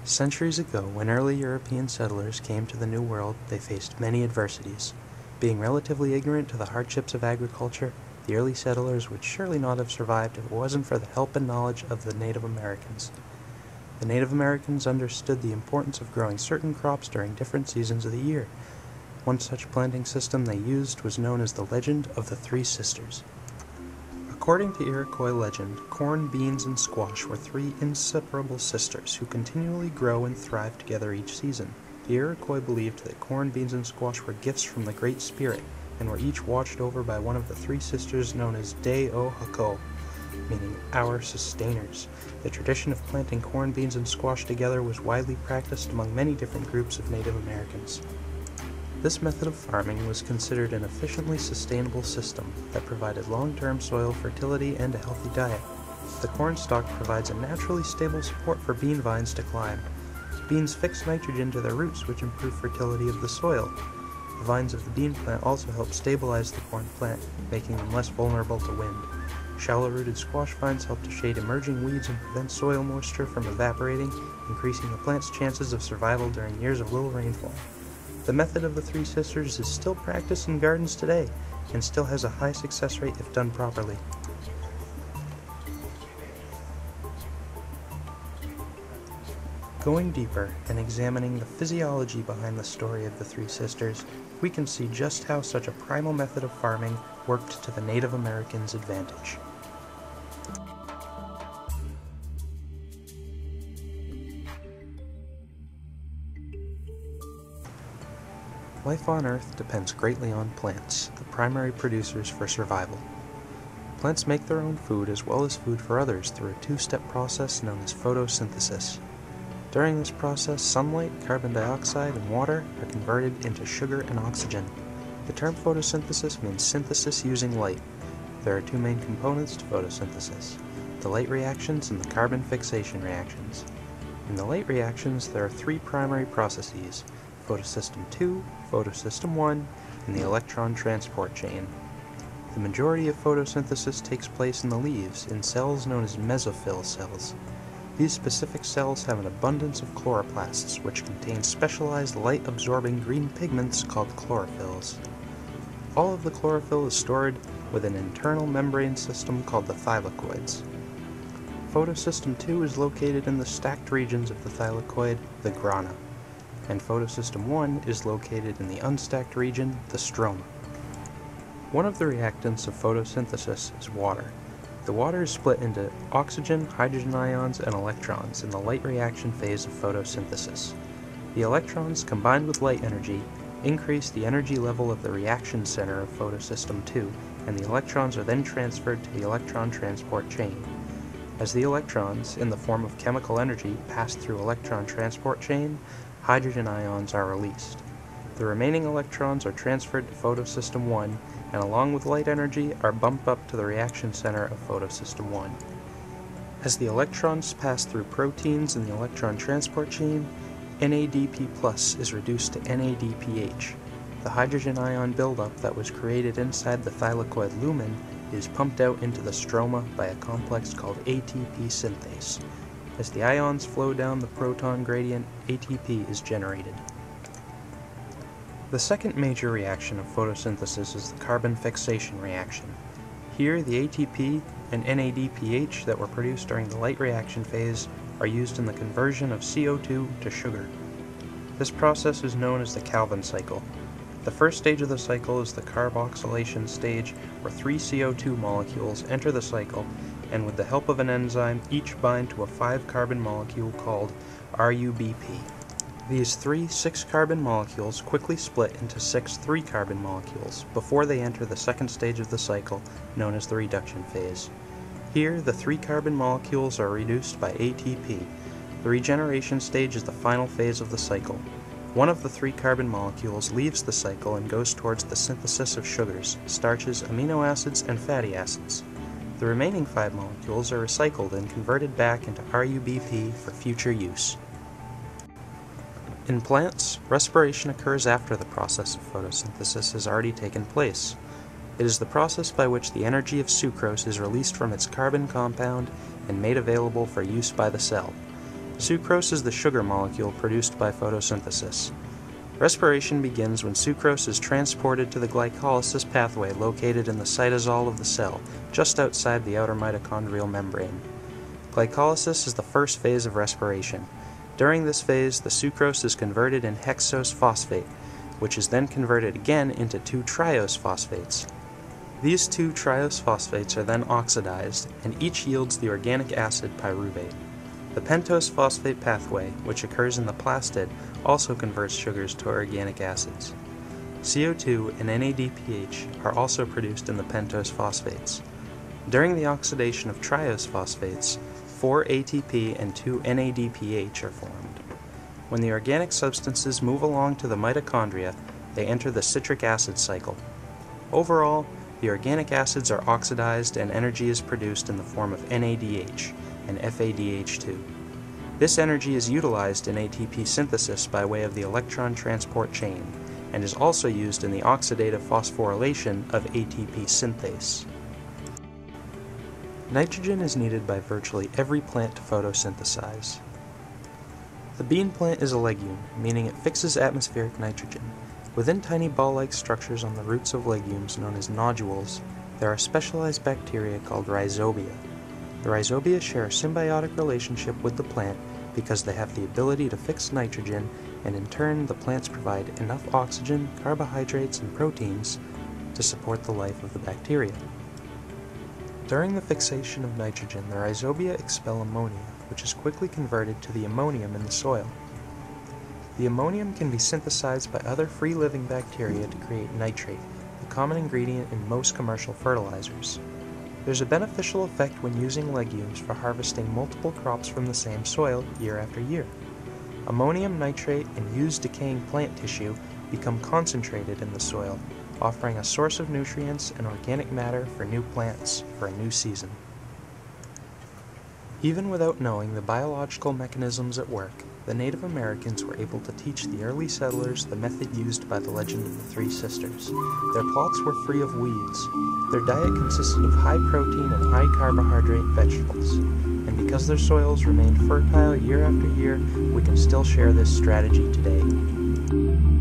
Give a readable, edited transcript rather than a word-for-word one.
Centuries ago, when early European settlers came to the New World, they faced many adversities. Being relatively ignorant to the hardships of agriculture, the early settlers would surely not have survived if it wasn't for the help and knowledge of the Native Americans. The Native Americans understood the importance of growing certain crops during different seasons of the year. One such planting system they used was known as the Legend of the Three Sisters. According to Iroquois legend, corn, beans, and squash were three inseparable sisters who continually grow and thrive together each season. The Iroquois believed that corn, beans, and squash were gifts from the Great Spirit, and were each watched over by one of the three sisters known as De-o-hako, meaning our sustainers. The tradition of planting corn, beans, and squash together was widely practiced among many different groups of Native Americans. This method of farming was considered an efficiently sustainable system that provided long-term soil fertility and a healthy diet. The corn stalk provides a naturally stable support for bean vines to climb. Beans fix nitrogen to their roots, which improve fertility of the soil. The vines of the bean plant also help stabilize the corn plant, making them less vulnerable to wind. Shallow-rooted squash vines help to shade emerging weeds and prevent soil moisture from evaporating, increasing the plant's chances of survival during years of little rainfall. The method of the Three Sisters is still practiced in gardens today, and still has a high success rate if done properly. Going deeper and examining the physiology behind the story of the Three Sisters, we can see just how such a primal method of farming worked to the Native Americans' advantage. Life on Earth depends greatly on plants, the primary producers for survival. Plants make their own food as well as food for others through a two-step process known as photosynthesis. During this process, sunlight, carbon dioxide, and water are converted into sugar and oxygen. The term photosynthesis means synthesis using light. There are two main components to photosynthesis: the light reactions and the carbon fixation reactions. In the light reactions, there are three primary processes: photosystem 2, photosystem 1, and the electron transport chain. The majority of photosynthesis takes place in the leaves, in cells known as mesophyll cells. These specific cells have an abundance of chloroplasts, which contain specialized light-absorbing green pigments called chlorophylls. All of the chlorophyll is stored within an internal membrane system called the thylakoids. Photosystem 2 is located in the stacked regions of the thylakoid, the grana, and photosystem 1 is located in the unstacked region, the stroma. One of the reactants of photosynthesis is water. The water is split into oxygen, hydrogen ions, and electrons in the light reaction phase of photosynthesis. The electrons, combined with light energy, increase the energy level of the reaction center of photosystem 2, and the electrons are then transferred to the electron transport chain. As the electrons, in the form of chemical energy, pass through electron transport chain, hydrogen ions are released. The remaining electrons are transferred to photosystem 1, and along with light energy are bumped up to the reaction center of photosystem 1. As the electrons pass through proteins in the electron transport chain, NADP+ is reduced to NADPH. The hydrogen ion buildup that was created inside the thylakoid lumen is pumped out into the stroma by a complex called ATP synthase. As the ions flow down the proton gradient, ATP is generated. The second major reaction of photosynthesis is the carbon fixation reaction. Here, the ATP and NADPH that were produced during the light reaction phase are used in the conversion of CO2 to sugar. This process is known as the Calvin cycle. The first stage of the cycle is the carboxylation stage, where three CO2 molecules enter the cycle, and with the help of an enzyme, each bind to a 5-carbon molecule called RUBP. These three 6-carbon molecules quickly split into 6 3-carbon molecules before they enter the second stage of the cycle, known as the reduction phase. Here, the 3-carbon molecules are reduced by ATP. The regeneration stage is the final phase of the cycle. One of the 3-carbon molecules leaves the cycle and goes towards the synthesis of sugars, starches, amino acids, and fatty acids. The remaining 5 molecules are recycled and converted back into RUBP for future use. In plants, respiration occurs after the process of photosynthesis has already taken place. It is the process by which the energy of sucrose is released from its carbon compound and made available for use by the cell. Sucrose is the sugar molecule produced by photosynthesis. Respiration begins when sucrose is transported to the glycolysis pathway located in the cytosol of the cell, just outside the outer mitochondrial membrane. Glycolysis is the first phase of respiration. During this phase, the sucrose is converted in hexose phosphate, which is then converted again into 2-triose phosphates. These 2-triose phosphates are then oxidized, and each yields the organic acid pyruvate. The pentose phosphate pathway, which occurs in the plastid, also converts sugars to organic acids. CO2 and NADPH are also produced in the pentose phosphates. During the oxidation of triose phosphates, 4 ATP and 2 NADPH are formed. When the organic substances move along to the mitochondria, they enter the citric acid cycle. Overall, the organic acids are oxidized and energy is produced in the form of NADH and FADH2. This energy is utilized in ATP synthesis by way of the electron transport chain, and is also used in the oxidative phosphorylation of ATP synthase. Nitrogen is needed by virtually every plant to photosynthesize. The bean plant is a legume, meaning it fixes atmospheric nitrogen. Within tiny ball-like structures on the roots of legumes known as nodules, there are specialized bacteria called rhizobia. The rhizobia share a symbiotic relationship with the plant because they have the ability to fix nitrogen, and in turn the plants provide enough oxygen, carbohydrates, and proteins to support the life of the bacteria. During the fixation of nitrogen, the rhizobia expel ammonia, which is quickly converted to the ammonium in the soil. The ammonium can be synthesized by other free-living bacteria to create nitrate, a common ingredient in most commercial fertilizers. There's a beneficial effect when using legumes for harvesting multiple crops from the same soil year after year. Ammonium nitrate and used decaying plant tissue become concentrated in the soil, offering a source of nutrients and organic matter for new plants for a new season. Even without knowing the biological mechanisms at work, the Native Americans were able to teach the early settlers the method used by the legend of the Three Sisters. Their plots were free of weeds. Their diet consisted of high protein and high carbohydrate vegetables. And because their soils remained fertile year after year, we can still share this strategy today.